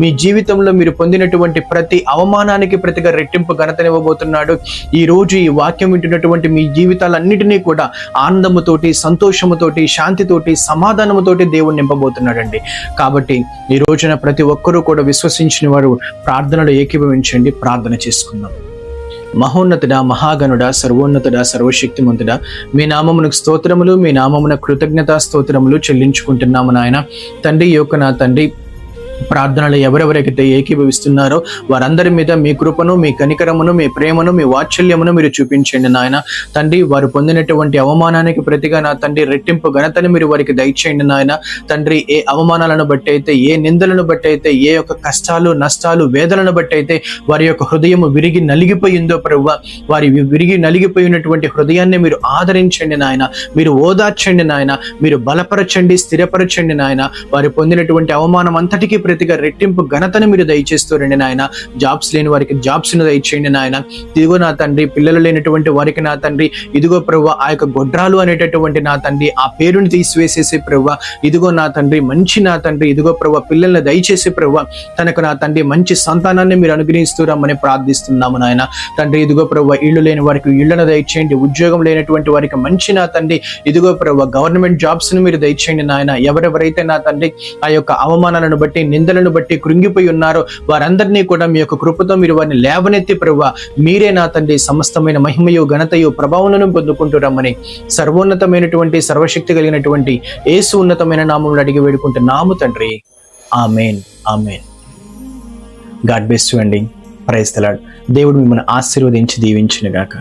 మీ జీవితంలో మీరు పొందినటువంటి ప్రతి అవమానానికి ప్రతిగా రెట్టింపు ఘనతనివ్వబోతున్నాడు. ఈ రోజు ఈ వాక్యం వింటున్నటువంటి మీ జీవితాలన్నిటినీ కూడా ఆనందముతోటి, సంతోషముతోటి, శాంతితోటి, సమాధానముతోటి దేవుడు నింపబోతున్నాడండి. కాబట్టి ఈ రోజున ప్రతి ఒక్కరూ కూడా విశ్వసించిన వారు ప్రార్థనలో ఏకీభవించండి. ప్రార్థన చేసుకుందాం. మహోన్నతుడా, మహాగణుడా, సర్వోన్నతుడా, సర్వశక్తిమంతుడా, మీ నామమునకు స్తోత్రములు, మీ నామమున కృతజ్ఞతా స్తోత్రములు చెల్లించుకుంటున్నాము నాయన. తండ్రి, ఈ యొక్క నా తండ్రి ప్రార్థనలు ఎవరెవరైతే ఏకీభవిస్తున్నారో వారందరి మీద మీ కృపను, మీ కనికరమును, మీ ప్రేమను, మీ వాత్సల్యమును మీరు చూపించండి నాయన. తండ్రి, వారు పొందినటువంటి అవమానానికి ప్రతిగా నా తండ్రి రెట్టింపు ఘనతను మీరు వారికి దయచేయండి నాయన. తండ్రి, ఏ అవమానాలను బట్టి అయితే, ఏ నిందలను బట్టి అయితే, ఏ యొక్క కష్టాలు, నష్టాలు, వేదనను బట్టి అయితే వారి యొక్క హృదయము విరిగి నలిగిపోయిందో ప్రభువా, వారి విరిగి నలిగిపోయినటువంటి హృదయాన్ని మీరు ఆదరించండి నాయన. మీరు ఓదార్చండి నాయన. మీరు బలపరచండి, స్థిరపరచండి నాయన. వారు పొందినటువంటి అవమానం అంతటికీ ప్రతిగా రెట్టింపు ఘనతను మీరు దయచేస్తారండి నాయన. జాబ్స్ లేని వారికి జాబ్స్ ను దయచేయండి నాయన. ఇదిగో నా తండ్రి, పిల్లలు లేనటువంటి వారికి నా తండ్రి, ఇదిగో ప్రభువా, ఆ యొక్క గొడ్రాలు అనేటటువంటి నా తండ్రి ఆ పేరుని తీసివేసేసి ప్రభువా, ఇదిగో నా తండ్రి మంచి నా తండ్రి, ఇదిగో ప్రభువా, పిల్లల్ని దయచేసి ప్రభువా, తనకు నా తండ్రి మంచి సంతానాన్ని మీరు అనుగ్రహిస్తున్నామని ప్రార్థిస్తున్నాము నాయన. తండ్రి, ఇదిగో ప్రభువా, ఇళ్ళు లేని వారికి ఇళ్లను దయచేయండి. ఉద్యోగం లేనటువంటి వారికి మంచి నా తండ్రి, ఇదిగో ప్రభువా, గవర్నమెంట్ జాబ్స్ ను మీరు దయచేయండి నాయన. ఎవరెవరైతే నా తండ్రి ఆ యొక్క అవమానాలను బట్టి, నిందలను బట్టి కృంగిపోయి ఉన్నారో వారందరినీ కూడా మీ యొక్క కృపతో మీరు వారిని లేవనెత్తి ప్రభువా, మీరే నా తండ్రి సమస్తమైన మహిమయు, ఘనతయు, ప్రభావములను పొందుకుంటూ రమ్మని సర్వోన్నతమైనటువంటి, సర్వశక్తి కలిగినటువంటి యేసు ఉన్నతమైన నామములో అడిగి వేడుకుంటున్నాము తండ్రి. Amen, amen. God bless you అండి. Praise the Lord. దేవుడు మిమ్మల్ని ఆశీర్వదించి దీవించును గాక.